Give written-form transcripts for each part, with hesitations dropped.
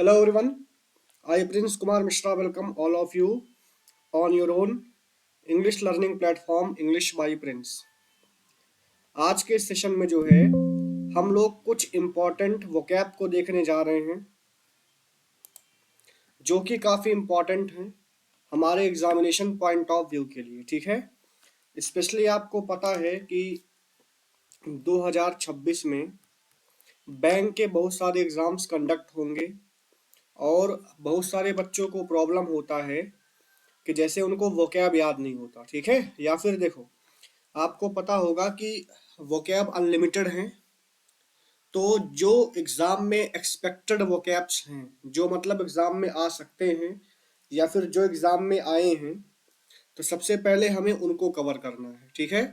Hello everyone, I Prince Kumar Mishra welcome all of you on your own English learning platform English by Prince। आज के session में जो है हम लोग कुछ इम्पोर्टेंट वोकैब को देखने जा रहे हैं जो कि काफ़ी इम्पोर्टेंट हैं हमारे एग्जामिनेशन पॉइंट ऑफ व्यू के लिए। ठीक है, स्पेशली आपको पता है कि 2026 में बैंक के बहुत सारे एग्ज़ाम्स कंडक्ट होंगे और बहुत सारे बच्चों को प्रॉब्लम होता है कि जैसे उनको वोकैब याद नहीं होता। ठीक है, या फिर देखो आपको पता होगा कि वोकैब अनलिमिटेड हैं, तो जो एग्जाम में एक्सपेक्टेड वोकैब्स हैं, जो मतलब एग्जाम में आ सकते हैं या फिर जो एग्जाम में आए हैं, तो सबसे पहले हमें उनको कवर करना है। ठीक है,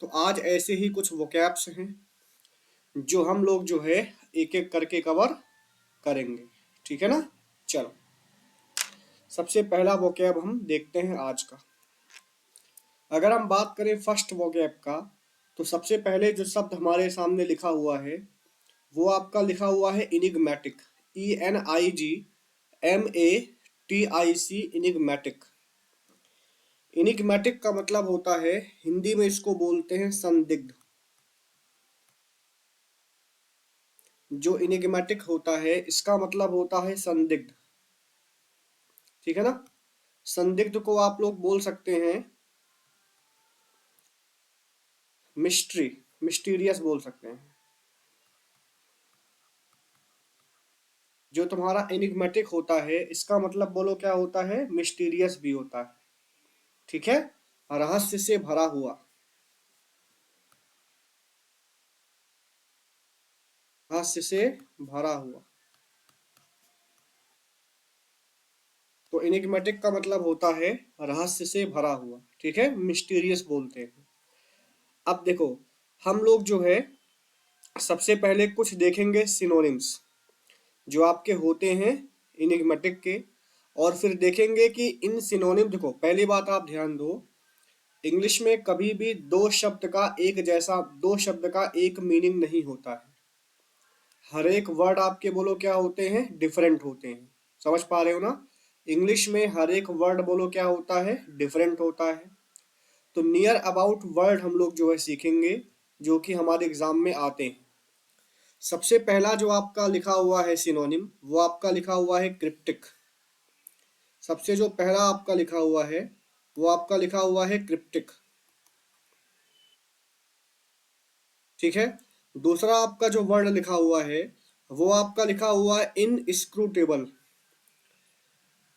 तो आज ऐसे ही कुछ वोकैब्स हैं जो हम लोग जो है एक एक करके कवर करेंगे। ठीक है ना, चलो सबसे पहला वोकैब हम देखते हैं आज का। अगर हम बात करें फर्स्ट वोकैब का, तो सबसे पहले जो शब्द हमारे सामने लिखा हुआ है वो आपका लिखा हुआ है इनिग्मेटिक। ENIGMATIC, इनिग्मेटिक। इनिग्मेटिक का मतलब होता है, हिंदी में इसको बोलते हैं संदिग्ध। जो इनिग्मेटिक होता है इसका मतलब होता है संदिग्ध। ठीक है ना, संदिग्ध को आप लोग बोल सकते हैं मिस्ट्री, मिस्टीरियस बोल सकते हैं। जो तुम्हारा एनिग्मेटिक होता है इसका मतलब बोलो क्या होता है, मिस्टीरियस भी होता है। ठीक है, रहस्य से भरा हुआ, रहस्य से भरा हुआ। तो एनिग्मेटिक का मतलब होता है रहस्य से भरा हुआ। ठीक है, मिस्टीरियस बोलते हैं। अब देखो हम लोग जो है सबसे पहले कुछ देखेंगे सिनोनिम्स जो आपके होते हैं इनिग्मेटिक के, और फिर देखेंगे कि इन सिनोनिम, देखो पहली बात आप ध्यान दो, इंग्लिश में कभी भी दो शब्द का एक मीनिंग नहीं होता है। हर एक वर्ड आपके बोलो क्या होते हैं, डिफरेंट होते हैं। समझ पा रहे हो ना, इंग्लिश में हर एक वर्ड बोलो क्या होता है, डिफरेंट होता है। तो नियर अबाउट वर्ड हम लोग जो है सीखेंगे जो कि हमारे एग्जाम में आते हैं। सबसे पहला जो आपका लिखा हुआ है सिनोनिम वो आपका लिखा हुआ है क्रिप्टिक। सबसे जो पहला आपका लिखा हुआ है वो आपका लिखा हुआ है क्रिप्टिक। ठीक है, दूसरा आपका जो वर्ड लिखा हुआ है वो आपका लिखा हुआ है इनस्क्रूटेबल।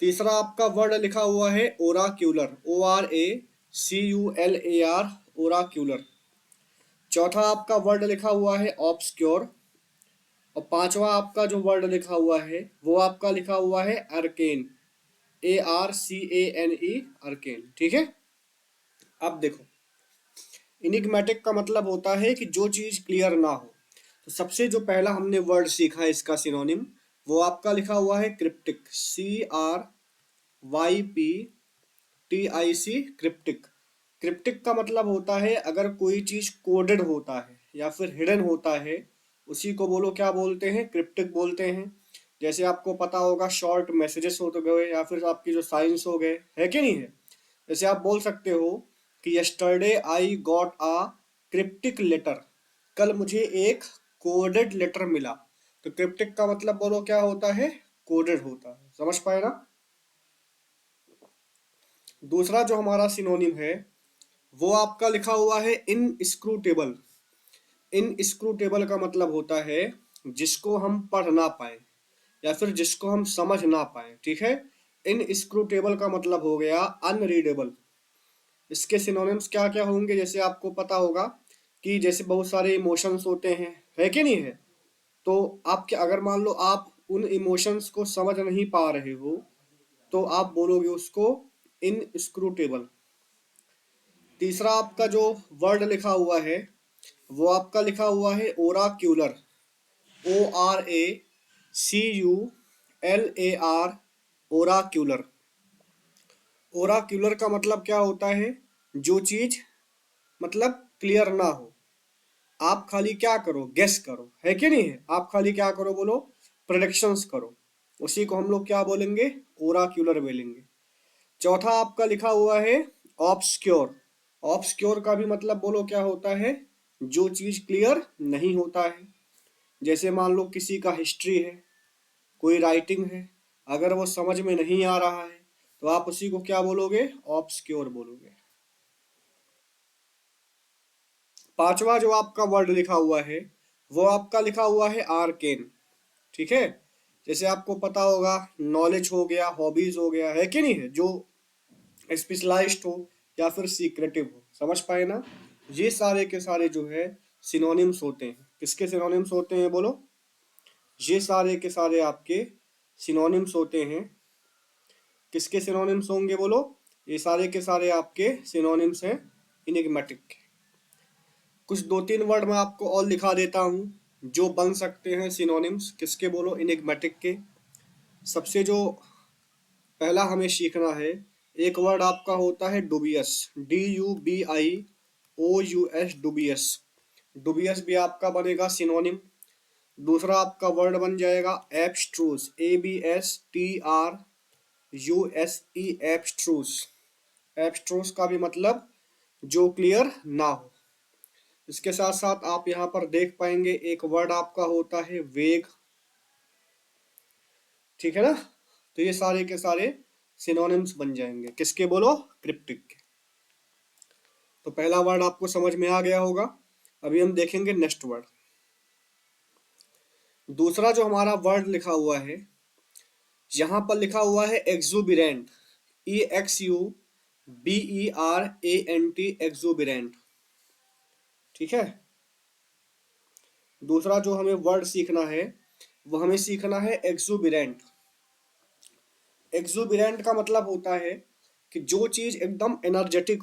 तीसरा आपका वर्ड लिखा हुआ है ओराक्यूलर, ORACULAR, ओराक्यूलर। चौथा आपका वर्ड लिखा हुआ है ऑब्सक्योर। और पांचवा आपका जो वर्ड लिखा हुआ है वो आपका लिखा हुआ है अर्केन, ARCANE, अर्केन। ठीक है, अब देखो इनिग्मेटिक का मतलब होता है कि जो चीज क्लियर ना हो। तो सबसे जो पहला हमने वर्ड सीखा है इसका सिनोनिम वो आपका लिखा हुआ है क्रिप्टिक, CRYPTIC, क्रिप्टिक। क्रिप्टिक का मतलब होता है अगर कोई चीज कोडेड होता है या फिर हिडन होता है, उसी को बोलो क्या बोलते हैं, क्रिप्टिक बोलते हैं। जैसे आपको पता होगा शॉर्ट मैसेजेस हो तो गए या फिर आपकी जो साइंस हो गए, है कि नहीं है। जैसे आप बोल सकते हो कि yesterday I got a cryptic letter, कल मुझे एक कोडेड लेटर मिला। तो क्रिप्टिक का मतलब बोलो क्या होता है, कोडेड होता है। समझ पाए ना। दूसरा जो हमारा सिनोनिम है वो आपका लिखा हुआ है इनस्क्रूटेबल। इनस्क्रूटेबल का मतलब होता है जिसको हम पढ़ ना पाए या फिर जिसको हम समझ ना पाए। ठीक है, इनस्क्रूटेबल का मतलब हो गया अनरीडेबल। इसके सिनोनिम्स क्या क्या होंगे, जैसे आपको पता होगा कि जैसे बहुत सारे इमोशंस होते हैं, है कि नहीं है। तो आपके अगर मान लो आप उन इमोशंस को समझ नहीं पा रहे हो तो आप बोलोगे उसको इनस्क्रूटेबल। तीसरा आपका जो वर्ड लिखा हुआ है वो आपका लिखा हुआ है ओराक्यूलर, ORACULAR, ओराक्यूलर। ओराक्यूलर का मतलब क्या होता है, जो चीज मतलब क्लियर ना हो, आप खाली क्या करो, गेस करो, है कि नहीं है। आप खाली क्या करो बोलो, प्रेडिक्शंस करो, उसी को हम लोग क्या बोलेंगे, ओराक्यूलर बोलेंगे। चौथा आपका लिखा हुआ है ऑब्सक्योर। ऑब्सक्योर का भी मतलब बोलो क्या होता है, जो चीज क्लियर नहीं होता है। जैसे मान लो किसी का हिस्ट्री है, कोई राइटिंग है, अगर वो समझ में नहीं आ रहा है तो आप उसी को क्या बोलोगे, ऑब्सक्योर बोलोगे। पांचवा जो आपका वर्ड लिखा हुआ है वो आपका लिखा हुआ है आर्केन। ठीक है, जैसे आपको पता होगा नॉलेज हो गया, हॉबीज हो गया, है कि नहीं है, जो स्पेशलाइज्ड हो या फिर सीक्रेटिव हो, समझ पाए ना। ये सारे के सारे जो है सिनोनिम्स होते हैं। किसके सिनोनिम्स होते हैं बोलो, ये सारे के सारे आपके सिनोनिम्स होते हैं। किसके सिनोनिम्स होंगे बोलो, ये सारे के सारे आपके सिनोनिम्स हैं इनिग्मेटिक के। कुछ दो तीन वर्ड मैं आपको और लिखा देता हूँ जो बन सकते हैं सिनोनिम्स किसके बोलो, इनिग्मेटिक के। सबसे जो पहला हमें सीखना है, एक वर्ड आपका होता है डुबियस, DUBIOUS, डुबियस। डुबियस भी आपका बनेगा सिनोनिम। दूसरा आपका वर्ड बन जाएगा एब्स्ट्रूस, ABSTRUSE, एब्स्ट्रूस। एब्स्ट्रूस का भी मतलब जो क्लियर ना हो। इसके साथ साथ आप यहाँ पर देख पाएंगे एक वर्ड आपका होता है वेग। ठीक है ना, तो ये सारे के सारे सिनोनिम्स बन जाएंगे किसके बोलो, क्रिप्टिक के। तो पहला वर्ड आपको समझ में आ गया होगा। अभी हम देखेंगे नेक्स्ट वर्ड। दूसरा जो हमारा वर्ड लिखा हुआ है, यहां पर लिखा हुआ है एक्सुबिरेंट, EXUBERANT, एक्सुबिरेंट। ठीक है, दूसरा जो हमें वर्ड सीखना है वो हमें सीखना है एक्सुबिरेंट। एक्सुबिरेंट का मतलब होता है कि जो चीज एकदम एनर्जेटिक,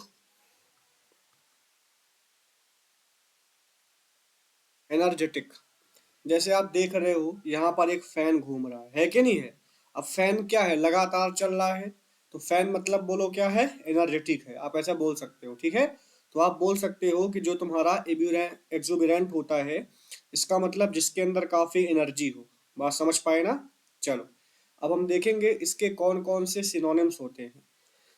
एनर्जेटिक। जैसे आप देख रहे हो यहाँ पर एक फैन घूम रहा है कि नहीं है। अब फैन क्या है, लगातार चल रहा है, तो फैन मतलब बोलो क्या है, एनर्जेटिक है, आप ऐसा बोल सकते हो। ठीक है, तो आप बोल सकते हो कि जो तुम्हारा एक्सुबिरेंट होता है, इसका मतलब जिसके अंदर काफी एनर्जी हो। बात समझ पाए ना। चलो अब हम देखेंगे इसके कौन कौन से सिनोनिम्स होते हैं।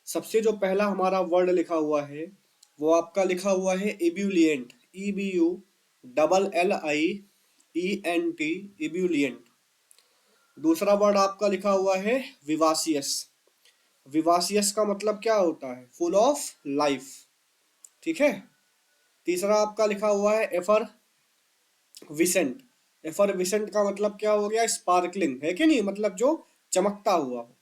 सबसे जो पहला हमारा वर्ड लिखा हुआ है वो आपका लिखा हुआ है इब्यूलिएंट, EBULLIENT, इब्यूलिएंट। दूसरा वर्ड आपका लिखा हुआ है विवासियस। विवासियस का मतलब क्या होता है, फुल ऑफ लाइफ। ठीक है, तीसरा आपका लिखा हुआ है एफर विसेंट। एफर विसेंट का मतलब क्या हो गया, स्पार्कलिंग, है कि नहीं, मतलब जो चमकता हुआ हो।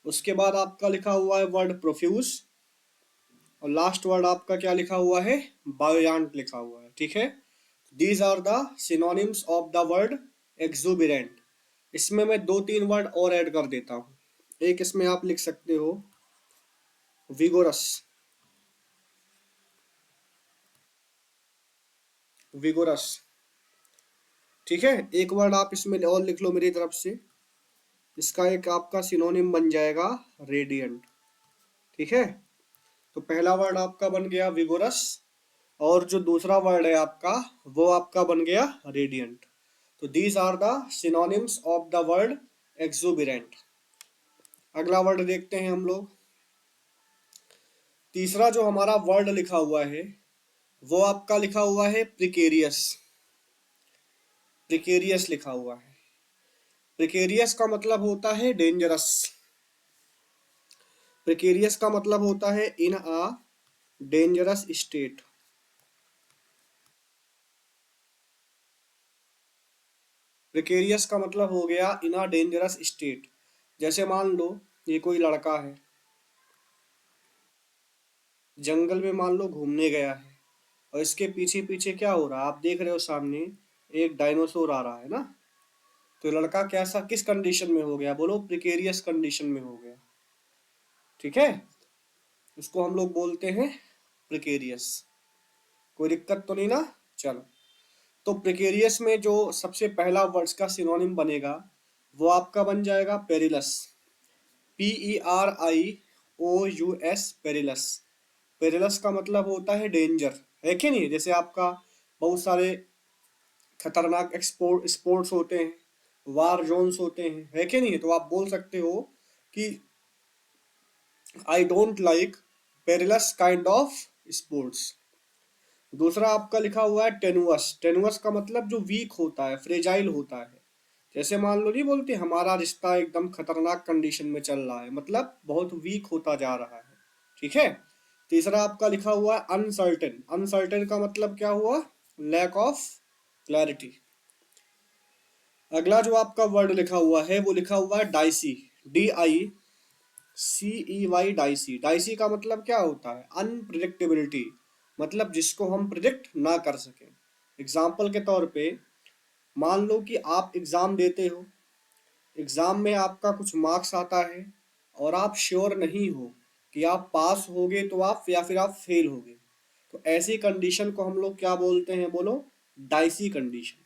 उसके बाद आपका लिखा हुआ है वर्ड प्रोफ्यूज। और लास्ट वर्ड आपका क्या लिखा हुआ है, बायोयांट लिखा हुआ है। ठीक है, these are the synonyms of the word exuberant. इसमें मैं दो तीन वर्ड और ऐड कर देता हूँ। एक इसमें आप लिख सकते हो विगोरस, विगोरस। ठीक है, एक वर्ड आप इसमें और लिख लो मेरी तरफ से, इसका एक आपका सिनोनिम बन जाएगा रेडियंट। ठीक है, तो पहला वर्ड आपका बन गया विगोरस, और जो दूसरा वर्ड है आपका वो आपका बन गया रेडियंट। तो these are the synonyms of the word exuberant. अगला वर्ड देखते हैं हम लोग। तीसरा जो हमारा वर्ड लिखा हुआ है वो आपका लिखा हुआ है प्रिकेरियस। प्रिकेरियस लिखा हुआ है। प्रिकेरियस का मतलब होता है डेंजरस। प्रिकेरियस का मतलब होता है इन अ डेंजरस स्टेट। प्रिकेरियस का मतलब हो गया इन अ डेंजरस स्टेट। जैसे मान लो ये कोई लड़का है, जंगल में मान लो घूमने गया है, और इसके पीछे पीछे क्या हो रहा है, आप देख रहे हो सामने एक डायनासोर आ रहा है ना। तो लड़का कैसा, किस कंडीशन में हो गया बोलो, प्रिकेरियस कंडीशन में हो गया। ठीक है, इसको हम लोग बोलते हैं प्रिकेरियस। कोई दिक्कत तो नहीं ना। चलो, तो प्रिकेरियस में जो सबसे पहला वर्ड्स का सिनोनिम बनेगा वो आपका बन जाएगा पेरिलस, PERIOUS, पेरिलस। पेरिलस का मतलब होता है डेंजर, है कि नहीं। जैसे आपका बहुत सारे खतरनाक एक्सपोर्ट स्पोर्ट्स होते हैं, वार जोन्स होते हैं, है कि नहीं? तो आप बोल सकते हो कि I don't like perilous kind of sports. दूसरा आपका लिखा हुआ है टेनुअस। टेनुअस का मतलब जो वीक होता है, फ्रेजाइल होता है। जैसे मान लो नहीं बोलते हमारा रिश्ता एकदम खतरनाक कंडीशन में चल रहा है, मतलब बहुत वीक होता जा रहा है। ठीक है। तीसरा आपका लिखा हुआ है अनसर्टेन। अनसर्टेन का मतलब क्या हुआ? Lack of clarity. अगला जो आपका वर्ड लिखा हुआ है वो लिखा हुआ है डाइसी। DICEY, dicey. डाइसी का मतलब क्या होता है? अनप्रिडिक्टेबिलिटी, मतलब जिसको हम प्रिडिक्ट ना कर सकें। एग्जाम्पल के तौर पे मान लो कि आप एग्जाम देते हो, एग्जाम में आपका कुछ मार्क्स आता है और आप श्योर नहीं हो कि आप पास होगे तो आप या फिर आप फेल होगे। तो ऐसी कंडीशन को हम लोग क्या बोलते हैं? बोलो, डाइसी कंडीशन।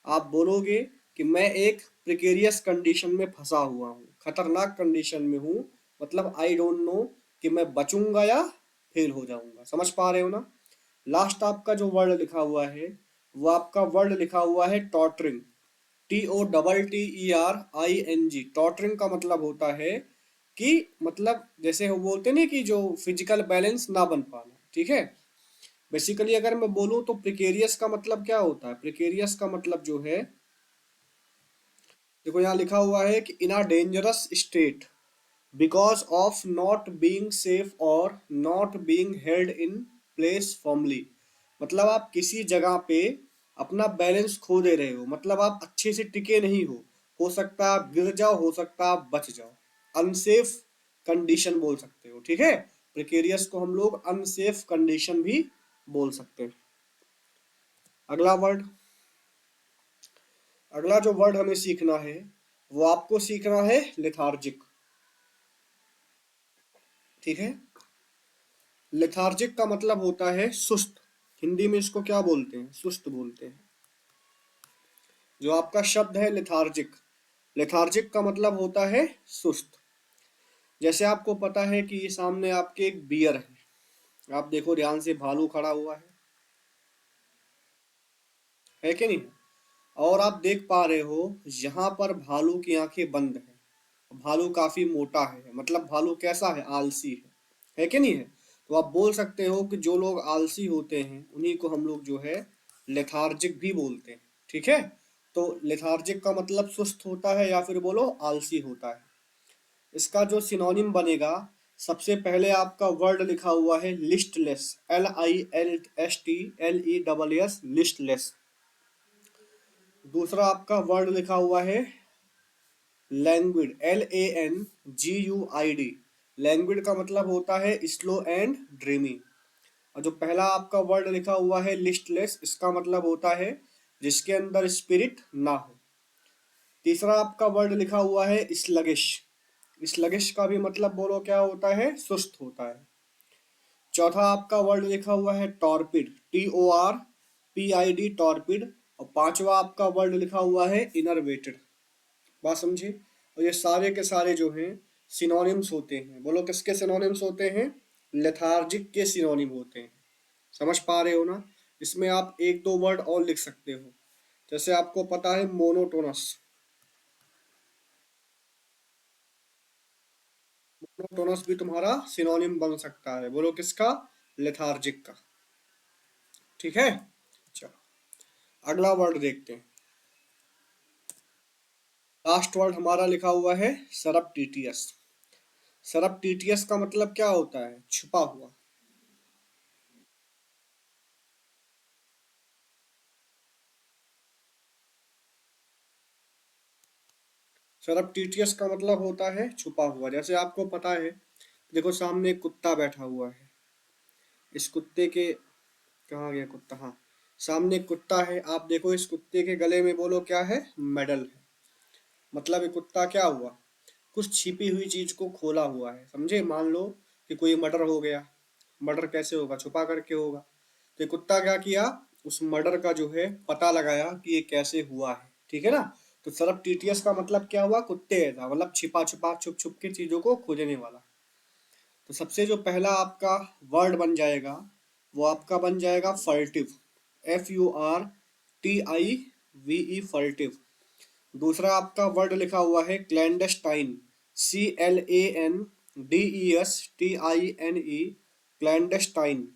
आप बोलोगे कि मैं एक प्रिकेरियस कंडीशन में फंसा हुआ हूँ, खतरनाक कंडीशन में हूँ, मतलब आई डोंट नो कि मैं बचूंगा या फेल हो जाऊंगा। समझ पा रहे हो ना? लास्ट आपका जो वर्ड लिखा हुआ है वो आपका वर्ड लिखा हुआ है टॉटरिंग। TOTTERING। टॉटरिंग का मतलब होता है कि मतलब जैसे वो बोलते हैं ना कि जो फिजिकल बैलेंस ना बन पाना। ठीक है। बेसिकली अगर मैं बोलूँ तो प्रिकेरियस का मतलब क्या होता है? प्रिकेरियस का मतलब जो है, देखो यहाँ लिखा हुआ है कि in a dangerous state because of not being safe और not being held in place formally. मतलब आप किसी जगह पे अपना बैलेंस खो दे रहे हो, मतलब आप अच्छे से टिके नहीं हो सकता है आप गिर जाओ, हो सकता है आप बच जाओ। अनसेफ कंडीशन बोल सकते हो। ठीक है। प्रिकेरियस को हम लोग अनसेफ कंडीशन भी बोल सकते हैं। अगला वर्ड, अगला जो वर्ड हमें सीखना है वो आपको सीखना है लेथार्जिक। ठीक है। लेथार्जिक का मतलब होता है सुस्त। हिंदी में इसको क्या बोलते हैं? सुस्त बोलते हैं। जो आपका शब्द है लेथार्जिक, लेथार्जिक का मतलब होता है सुस्त। जैसे आपको पता है कि ये सामने आपके एक बियर है, आप देखो ध्यान से, भालू खड़ा हुआ है कि नहीं? और आप देख पा रहे हो यहाँ पर भालू की आंखें बंद है। भालू काफी मोटा है, मतलब भालू कैसा है? आलसी है कि नहीं है? तो आप बोल सकते हो कि जो लोग आलसी होते हैं उन्हीं को हम लोग जो है लेथार्जिक भी बोलते हैं। ठीक है। तो लेथार्जिक का मतलब सुस्त होता है या फिर बोलो आलसी होता है। इसका जो सिनोनिम बनेगा, सबसे पहले आपका वर्ड लिखा हुआ है लिस्टलेस। LISTLESS, listless. दूसरा आपका वर्ड लिखा हुआ है लैंग्विड। LANGUID। लैंग्विड का मतलब होता है स्लो एंड ड्रीमी। और जो पहला आपका वर्ड लिखा हुआ है लिस्टलेस, इसका मतलब होता है जिसके अंदर स्पिरिट ना हो। तीसरा आपका वर्ड लिखा हुआ है स्लगिश। स्लगिश का भी मतलब बोलो क्या होता है? सुस्त होता है। चौथा आपका वर्ड लिखा हुआ है टॉर्पिड। TORPID, torpid. और पांचवा आपका वर्ड लिखा हुआ है इनरवेटेड। बात समझे? और ये सारे के सारे जो हैं सिनोनिम्स होते हैं। बोलो किसके सिनोनिम्स होते हैं? लेथार्जिक के सिनोनिम होते हैं। समझ पा रहे हो ना? इसमें आप एक दो वर्ड और लिख सकते हो। जैसे आपको पता है मोनोटोनस। मोनोटोनस भी तुम्हारा सिनोनिम बन सकता है। बोलो किसका? लेथार्जिक का। ठीक है। चलो अगला वर्ड देखते हैं। लास्ट वर्ड हमारा लिखा हुआ है सरप्टिटियस। सरप्टिटियस का मतलब क्या होता है? छुपा हुआ। सरप्टिटियस का मतलब होता है छुपा हुआ। जैसे आपको पता है, देखो सामने एक कुत्ता बैठा हुआ है। इस कुत्ते के, कहाँ गया कुत्ता? हाँ, सामने एक कुत्ता है। आप देखो इस कुत्ते के गले में बोलो क्या है? मेडल है। मतलब ये कुत्ता क्या हुआ? कुछ छिपी हुई चीज को खोला हुआ है। समझे? मान लो कि कोई मर्डर हो गया। मर्डर कैसे होगा? छुपा करके होगा। तो ये कुत्ता क्या किया? उस मर्डर का जो है पता लगाया कि ये कैसे हुआ है। ठीक है ना? तो सरप्टिटियस का मतलब क्या हुआ? कुत्ते ऐसा, मतलब छिपा छिपा छुप छुप के चीजों को खोजने वाला। तो सबसे जो पहला आपका वर्ड बन जाएगा वो आपका बन जाएगा फर्टिव। FURTIVE, फर्टिव। दूसरा आपका वर्ड लिखा हुआ है क्लैंडस्टाइन, CLANDESTINE, क्लैंडस्टाइन।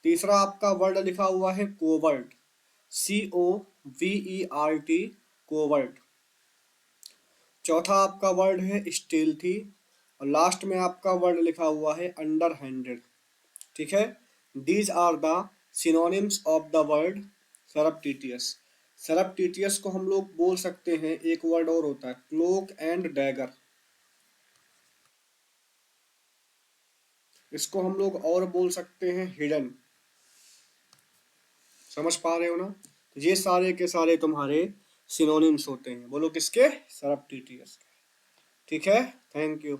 तीसरा आपका वर्ड लिखा हुआ है कोवर्ट, COVERT, कोवर्ट। चौथा आपका वर्ड है स्टील्थी, और लास्ट में आपका वर्ड लिखा हुआ है अंडर हैंडेड। ठीक है, these are the synonyms of the word surreptitious. Surreptitious को हम लोग बोल सकते हैं, एक वर्ड और होता है क्लोक एंड डैगर, इसको हम लोग और बोल सकते हैं हिडन। समझ पा रहे हो ना? तो ये सारे के सारे तुम्हारे सिनोनिम्स होते हैं, बोलो किसके? सरप्टिटियस। ठीक है, थैंक यू।